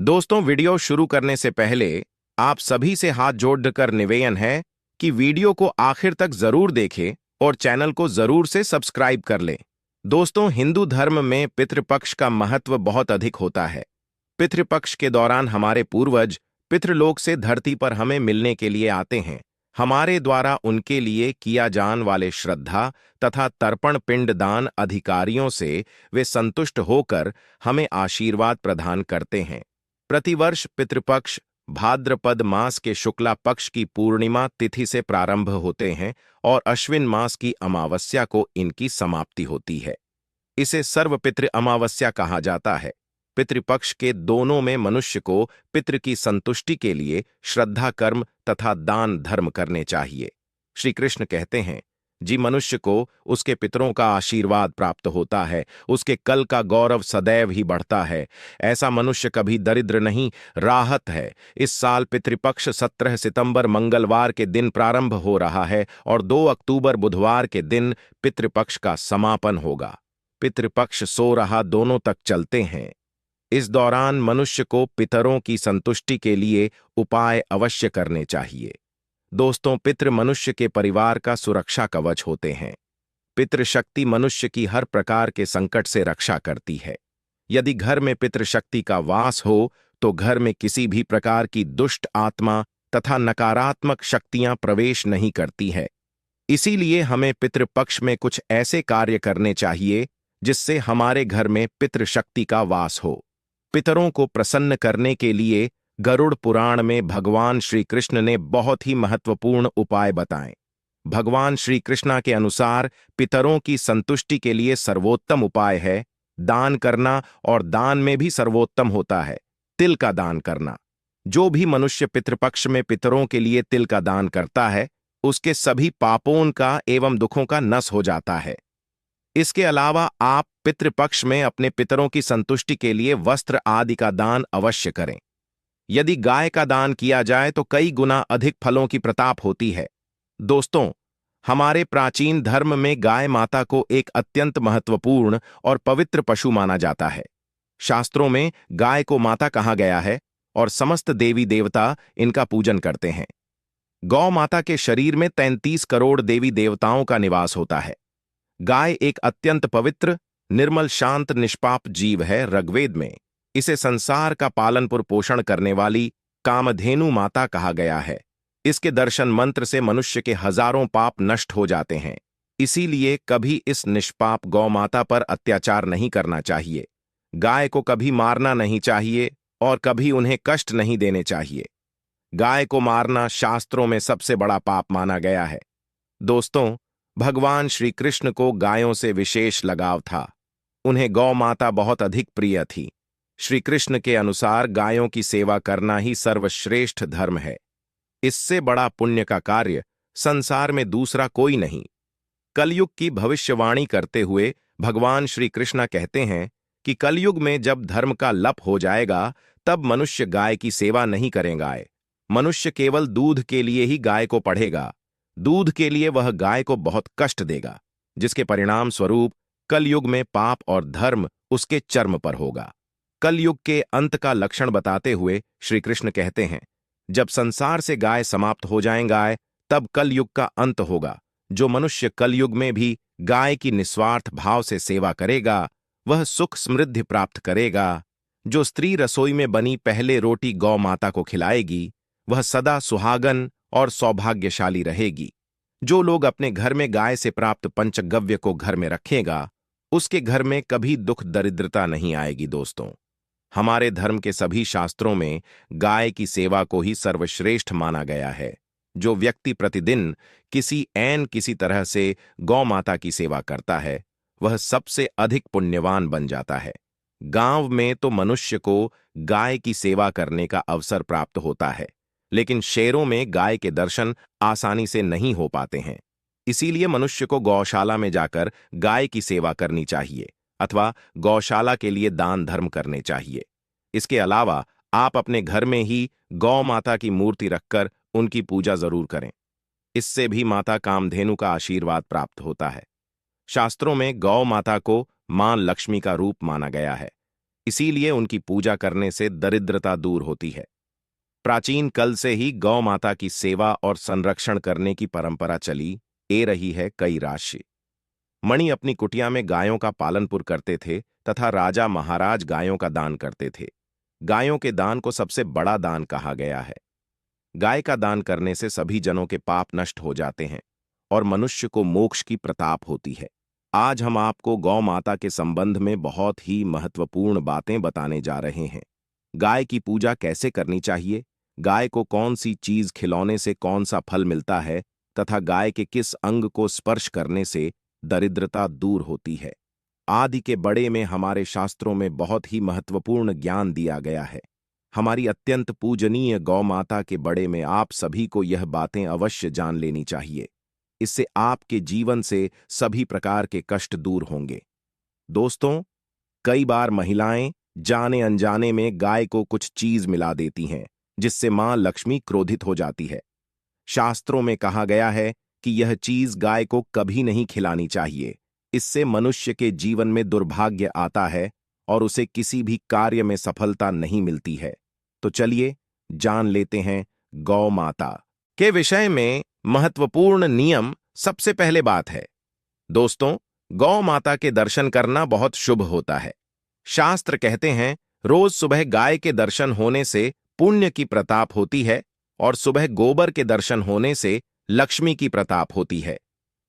दोस्तों, वीडियो शुरू करने से पहले आप सभी से हाथ जोड़कर निवेदन है कि वीडियो को आखिर तक जरूर देखें और चैनल को जरूर से सब्सक्राइब कर लें। दोस्तों, हिंदू धर्म में पितृपक्ष का महत्व बहुत अधिक होता है। पितृपक्ष के दौरान हमारे पूर्वज पितृलोक से धरती पर हमें मिलने के लिए आते हैं। हमारे द्वारा उनके लिए किया जाने वाले श्रद्धा तथा तर्पण पिंड दान अधिकारियों से वे संतुष्ट होकर हमें आशीर्वाद प्रदान करते हैं। प्रतिवर्ष पितृपक्ष भाद्रपद मास के शुक्ला पक्ष की पूर्णिमा तिथि से प्रारंभ होते हैं और अश्विन मास की अमावस्या को इनकी समाप्ति होती है। इसे सर्वपितृ अमावस्या कहा जाता है। पितृपक्ष के दोनों में मनुष्य को पितृ की संतुष्टि के लिए श्रद्धा कर्म तथा दान धर्म करने चाहिए। श्री कृष्ण कहते हैं, जी मनुष्य को उसके पितरों का आशीर्वाद प्राप्त होता है, उसके कल का गौरव सदैव ही बढ़ता है। ऐसा मनुष्य कभी दरिद्र नहीं राहत है। इस साल पितृपक्ष 17 सितंबर मंगलवार के दिन प्रारंभ हो रहा है और 2 अक्टूबर बुधवार के दिन पितृपक्ष का समापन होगा। पितृपक्ष सो रहा दोनों तक चलते हैं। इस दौरान मनुष्य को पितरों की संतुष्टि के लिए उपाय अवश्य करने चाहिए। दोस्तों, पितृ मनुष्य के परिवार का सुरक्षा कवच होते हैं। पितृशक्ति मनुष्य की हर प्रकार के संकट से रक्षा करती है। यदि घर में पितृशक्ति का वास हो तो घर में किसी भी प्रकार की दुष्ट आत्मा तथा नकारात्मक शक्तियां प्रवेश नहीं करती है। इसीलिए हमें पितृपक्ष में कुछ ऐसे कार्य करने चाहिए जिससे हमारे घर में पितृशक्ति का वास हो। पितरों को प्रसन्न करने के लिए गरुड़ पुराण में भगवान श्री कृष्ण ने बहुत ही महत्वपूर्ण उपाय बताए। भगवान श्री कृष्ण के अनुसार पितरों की संतुष्टि के लिए सर्वोत्तम उपाय है दान करना, और दान में भी सर्वोत्तम होता है तिल का दान करना। जो भी मनुष्य पितृपक्ष में पितरों के लिए तिल का दान करता है उसके सभी पापों का एवं दुखों का नश हो जाता है। इसके अलावा आप पितृपक्ष में अपने पितरों की संतुष्टि के लिए वस्त्र आदि का दान अवश्य करें। यदि गाय का दान किया जाए तो कई गुना अधिक फलों की प्रताप होती है। दोस्तों, हमारे प्राचीन धर्म में गाय माता को एक अत्यंत महत्वपूर्ण और पवित्र पशु माना जाता है। शास्त्रों में गाय को माता कहा गया है और समस्त देवी देवता इनका पूजन करते हैं। गौ माता के शरीर में 33 करोड़ देवी देवताओं का निवास होता है। गाय एक अत्यंत पवित्र, निर्मल, शांत, निष्पाप जीव है। ऋग्वेद में इसे संसार का पालन पोषण करने वाली कामधेनु माता कहा गया है। इसके दर्शन मंत्र से मनुष्य के हजारों पाप नष्ट हो जाते हैं। इसीलिए कभी इस निष्पाप गौ माता पर अत्याचार नहीं करना चाहिए। गाय को कभी मारना नहीं चाहिए और कभी उन्हें कष्ट नहीं देने चाहिए। गाय को मारना शास्त्रों में सबसे बड़ा पाप माना गया है। दोस्तों, भगवान श्री कृष्ण को गायों से विशेष लगाव था। उन्हें गौ माता बहुत अधिक प्रिय थी। श्री कृष्ण के अनुसार गायों की सेवा करना ही सर्वश्रेष्ठ धर्म है। इससे बड़ा पुण्य का कार्य संसार में दूसरा कोई नहीं। कलयुग की भविष्यवाणी करते हुए भगवान श्री कृष्ण कहते हैं कि कलयुग में जब धर्म का लप हो जाएगा तब मनुष्य गाय की सेवा नहीं करेगा। मनुष्य केवल दूध के लिए ही गाय को पढ़ेगा। दूध के लिए वह गाय को बहुत कष्ट देगा, जिसके परिणाम स्वरूप कलयुग में पाप और धर्म उसके चर्म पर होगा। कलयुग के अंत का लक्षण बताते हुए श्री कृष्ण कहते हैं, जब संसार से गाय समाप्त हो जाएंगे तब कलयुग का अंत होगा। जो मनुष्य कलयुग में भी गाय की निस्वार्थ भाव से सेवा करेगा वह सुख समृद्धि प्राप्त करेगा। जो स्त्री रसोई में बनी पहले रोटी गौ माता को खिलाएगी वह सदा सुहागन और सौभाग्यशाली रहेगी। जो लोग अपने घर में गाय से प्राप्त पंचगव्य को घर में रखेगा उसके घर में कभी दुख दरिद्रता नहीं आएगी। दोस्तों, हमारे धर्म के सभी शास्त्रों में गाय की सेवा को ही सर्वश्रेष्ठ माना गया है। जो व्यक्ति प्रतिदिन किसी तरह से गौ माता की सेवा करता है वह सबसे अधिक पुण्यवान बन जाता है। गांव में तो मनुष्य को गाय की सेवा करने का अवसर प्राप्त होता है, लेकिन शहरों में गाय के दर्शन आसानी से नहीं हो पाते हैं। इसीलिए मनुष्य को गौशाला में जाकर गाय की सेवा करनी चाहिए अथवा गौशाला के लिए दान धर्म करने चाहिए। इसके अलावा आप अपने घर में ही गौ माता की मूर्ति रखकर उनकी पूजा जरूर करें। इससे भी माता कामधेनु का आशीर्वाद प्राप्त होता है। शास्त्रों में गौ माता को मां लक्ष्मी का रूप माना गया है। इसीलिए उनकी पूजा करने से दरिद्रता दूर होती है। प्राचीन कल से ही गौ माता की सेवा और संरक्षण करने की परंपरा चली ए रही है कई राशि। मणि अपनी कुटिया में गायों का पालनपुर करते थे तथा राजा महाराज गायों का दान करते थे। गायों के दान को सबसे बड़ा दान कहा गया है। गाय का दान करने से सभी जनों के पाप नष्ट हो जाते हैं और मनुष्य को मोक्ष की प्रताप होती है। आज हम आपको गौ माता के संबंध में बहुत ही महत्वपूर्ण बातें बताने जा रहे हैं। गाय की पूजा कैसे करनी चाहिए, गाय को कौन सी चीज खिलौने से कौन सा फल मिलता है तथा गाय के किस अंग को स्पर्श करने से दरिद्रता दूर होती है। आदि के बड़े में हमारे शास्त्रों में बहुत ही महत्वपूर्ण ज्ञान दिया गया है। हमारी अत्यंत पूजनीय गौ माता के बड़े में आप सभी को यह बातें अवश्य जान लेनी चाहिए। इससे आपके जीवन से सभी प्रकार के कष्ट दूर होंगे। दोस्तों, कई बार महिलाएं जाने अनजाने में गाय को कुछ चीज मिला देती हैं, जिससे मां लक्ष्मी क्रोधित हो जाती है। शास्त्रों में कहा गया है कि यह चीज गाय को कभी नहीं खिलानी चाहिए। इससे मनुष्य के जीवन में दुर्भाग्य आता है और उसे किसी भी कार्य में सफलता नहीं मिलती है। तो चलिए जान लेते हैं गौ माता के विषय में महत्वपूर्ण नियम। सबसे पहले बात है दोस्तों, गौ माता के दर्शन करना बहुत शुभ होता है। शास्त्र कहते हैं रोज सुबह गाय के दर्शन होने से पुण्य की प्रताप होती है और सुबह गोबर के दर्शन होने से लक्ष्मी की प्रताप होती है।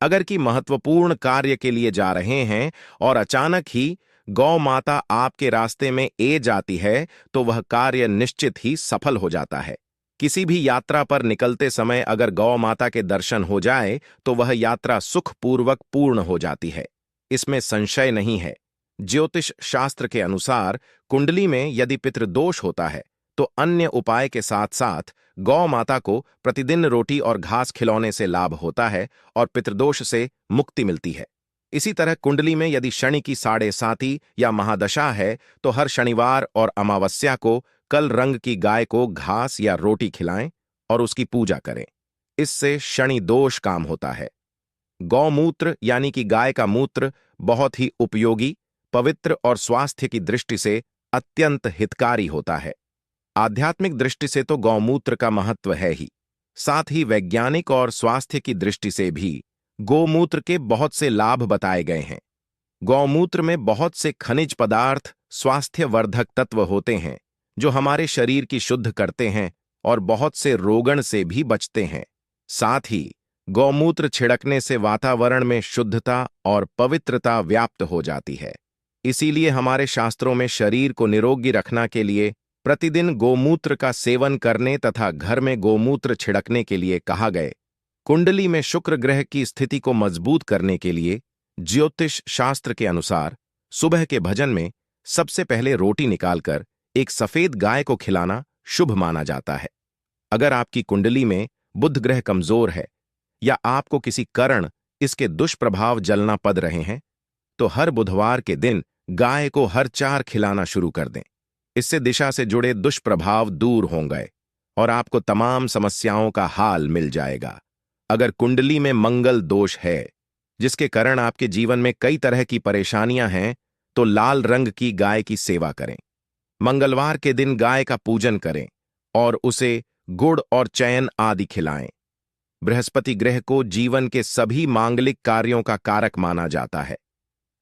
अगर कि महत्वपूर्ण कार्य के लिए जा रहे हैं और अचानक ही गौ माता आपके रास्ते में ए जाती है तो वह कार्य निश्चित ही सफल हो जाता है। किसी भी यात्रा पर निकलते समय अगर गौ माता के दर्शन हो जाए तो वह यात्रा सुखपूर्वक पूर्ण हो जाती है, इसमें संशय नहीं है। ज्योतिष शास्त्र के अनुसार कुंडली में यदि पितृदोष होता है तो अन्य उपाय के साथ साथ गौ माता को प्रतिदिन रोटी और घास खिलौने से लाभ होता है और पितृदोष से मुक्ति मिलती है। इसी तरह कुंडली में यदि शनि की 7.5 या महादशा है तो हर शनिवार और अमावस्या को कल रंग की गाय को घास या रोटी खिलाएं और उसकी पूजा करें। इससे शनि दोष काम होता है। गौमूत्र यानी कि गाय का मूत्र बहुत ही उपयोगी, पवित्र और स्वास्थ्य की दृष्टि से अत्यंत हितकारी होता है। आध्यात्मिक दृष्टि से तो गौमूत्र का महत्व है ही, साथ ही वैज्ञानिक और स्वास्थ्य की दृष्टि से भी गौमूत्र के बहुत से लाभ बताए गए हैं। गौमूत्र में बहुत से खनिज पदार्थ, स्वास्थ्यवर्धक तत्व होते हैं जो हमारे शरीर की शुद्ध करते हैं और बहुत से रोगण से भी बचते हैं। साथ ही गौमूत्र छिड़कने से वातावरण में शुद्धता और पवित्रता व्याप्त हो जाती है। इसीलिए हमारे शास्त्रों में शरीर को निरोगी रखने के लिए प्रतिदिन गोमूत्र का सेवन करने तथा घर में गोमूत्र छिड़कने के लिए कहा गए। कुंडली में शुक्र ग्रह की स्थिति को मजबूत करने के लिए ज्योतिष शास्त्र के अनुसार सुबह के भजन में सबसे पहले रोटी निकालकर एक सफेद गाय को खिलाना शुभ माना जाता है। अगर आपकी कुंडली में बुध ग्रह कमजोर है या आपको किसी कारण इसके दुष्प्रभाव जलना पड़ रहे हैं तो हर बुधवार के दिन गाय को हर 4 खिलाना शुरू कर दें। इससे दिशा से जुड़े दुष्प्रभाव दूर होंगे और आपको तमाम समस्याओं का हाल मिल जाएगा। अगर कुंडली में मंगल दोष है जिसके कारण आपके जीवन में कई तरह की परेशानियां हैं तो लाल रंग की गाय की सेवा करें। मंगलवार के दिन गाय का पूजन करें और उसे गुड़ और चयन आदि खिलाएं। बृहस्पति ग्रह को जीवन के सभी मांगलिक कार्यों का कारक माना जाता है।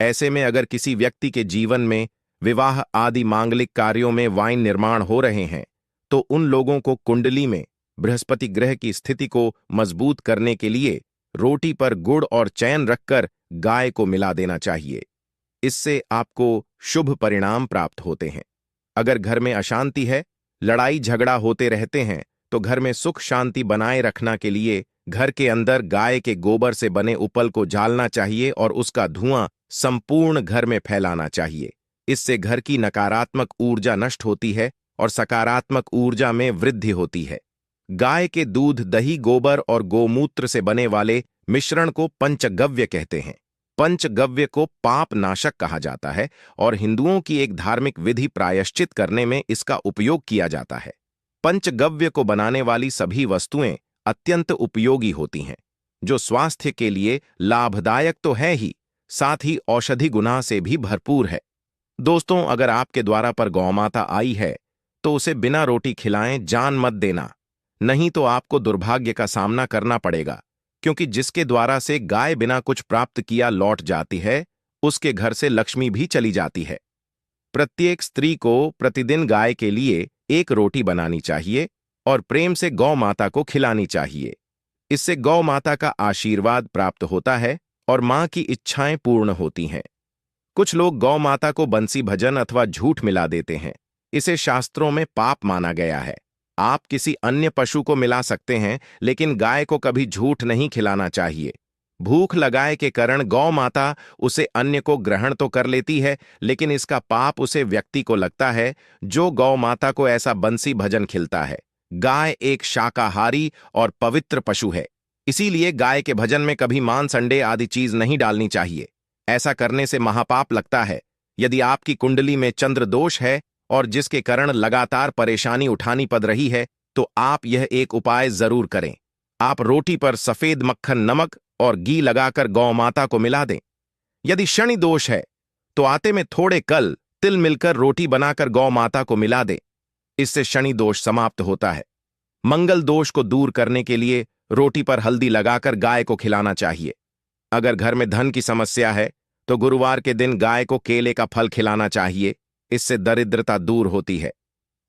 ऐसे में अगर किसी व्यक्ति के जीवन में विवाह आदि मांगलिक कार्यों में वाइन निर्माण हो रहे हैं तो उन लोगों को कुंडली में बृहस्पति ग्रह की स्थिति को मजबूत करने के लिए रोटी पर गुड़ और चयन रखकर गाय को मिला देना चाहिए। इससे आपको शुभ परिणाम प्राप्त होते हैं। अगर घर में अशांति है, लड़ाई झगड़ा होते रहते हैं तो घर में सुख शांति बनाए रखने के लिए घर के अंदर गाय के गोबर से बने उपल को जालना चाहिए और उसका धुआं संपूर्ण घर में फैलाना चाहिए। इससे घर की नकारात्मक ऊर्जा नष्ट होती है और सकारात्मक ऊर्जा में वृद्धि होती है। गाय के दूध, दही, गोबर और गोमूत्र से बने वाले मिश्रण को पंचगव्य कहते हैं। पंचगव्य को पाप नाशक कहा जाता है और हिंदुओं की एक धार्मिक विधि प्रायश्चित करने में इसका उपयोग किया जाता है। पंचगव्य को बनाने वाली सभी वस्तुएं अत्यंत उपयोगी होती हैं, जो स्वास्थ्य के लिए लाभदायक तो है ही, साथ ही औषधि गुना से भी भरपूर है। दोस्तों, अगर आपके द्वारा पर गौमाता आई है तो उसे बिना रोटी खिलाएं जान मत देना, नहीं तो आपको दुर्भाग्य का सामना करना पड़ेगा, क्योंकि जिसके द्वारा से गाय बिना कुछ प्राप्त किया लौट जाती है, उसके घर से लक्ष्मी भी चली जाती है। प्रत्येक स्त्री को प्रतिदिन गाय के लिए एक रोटी बनानी चाहिए और प्रेम से गौ माता को खिलानी चाहिए। इससे गौ माता का आशीर्वाद प्राप्त होता है और मां की इच्छाएं पूर्ण होती हैं। कुछ लोग गौ माता को बंसी भजन अथवा झूठ मिला देते हैं। इसे शास्त्रों में पाप माना गया है। आप किसी अन्य पशु को मिला सकते हैं, लेकिन गाय को कभी झूठ नहीं खिलाना चाहिए। भूख लगाए के कारण गौ माता उसे अन्य को ग्रहण तो कर लेती है, लेकिन इसका पाप उसे व्यक्ति को लगता है जो गौ माता को ऐसा बंसी भजन खिलता है। गाय एक शाकाहारी और पवित्र पशु है, इसीलिए गाय के भजन में कभी मांस, अंडे आदि चीज नहीं डालनी चाहिए। ऐसा करने से महापाप लगता है। यदि आपकी कुंडली में चंद्र दोष है और जिसके कारण लगातार परेशानी उठानी पड़ रही है, तो आप यह एक उपाय जरूर करें। आप रोटी पर सफेद मक्खन, नमक और घी लगाकर गौ माता को मिला दें। यदि शनि दोष है तो आटे में थोड़े कल, तिल मिलकर रोटी बनाकर गौ माता को मिला दें। इससे शनि दोष समाप्त होता है। मंगल दोष को दूर करने के लिए रोटी पर हल्दी लगाकर गाय को खिलाना चाहिए। अगर घर में धन की समस्या है तो गुरुवार के दिन गाय को केले का फल खिलाना चाहिए। इससे दरिद्रता दूर होती है।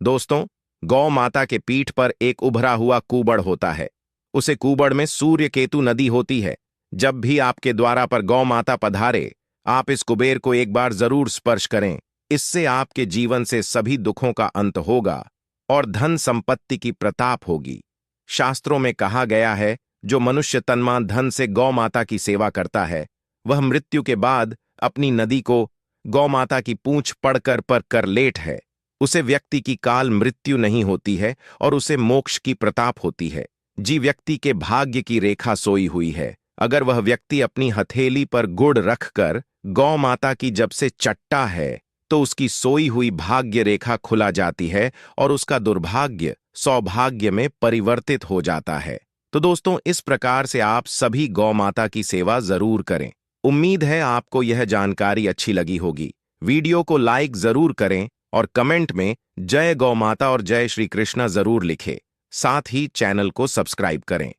दोस्तों, गौ माता के पीठ पर एक उभरा हुआ कुबड़ होता है। उसे कुबड़ में सूर्य केतु नदी होती है। जब भी आपके द्वारा पर गौ माता पधारे, आप इस कुबेर को एक बार जरूर स्पर्श करें। इससे आपके जीवन से सभी दुखों का अंत होगा और धन संपत्ति की प्रताप होगी। शास्त्रों में कहा गया है, जो मनुष्य तन्मान धन से गौ माता की सेवा करता है, वह मृत्यु के बाद अपनी नदी को गौ माता की पूंछ पड़कर पर कर लेट है। उसे व्यक्ति की काल मृत्यु नहीं होती है और उसे मोक्ष की प्रताप होती है। जी व्यक्ति के भाग्य की रेखा सोई हुई है। अगर वह व्यक्ति अपनी हथेली पर गुड़ रखकर गौ माता की जब से चट्टा है, तो उसकी सोई हुई भाग्य रेखा खुला जाती है और उसका दुर्भाग्य सौभाग्य में परिवर्तित हो जाता है। तो दोस्तों, इस प्रकार से आप सभी गौ माता की सेवा जरूर करें। उम्मीद है आपको यह जानकारी अच्छी लगी होगी। वीडियो को लाइक जरूर करें और कमेंट में जय गौ माता और जय श्री कृष्णा जरूर लिखें। साथ ही चैनल को सब्सक्राइब करें।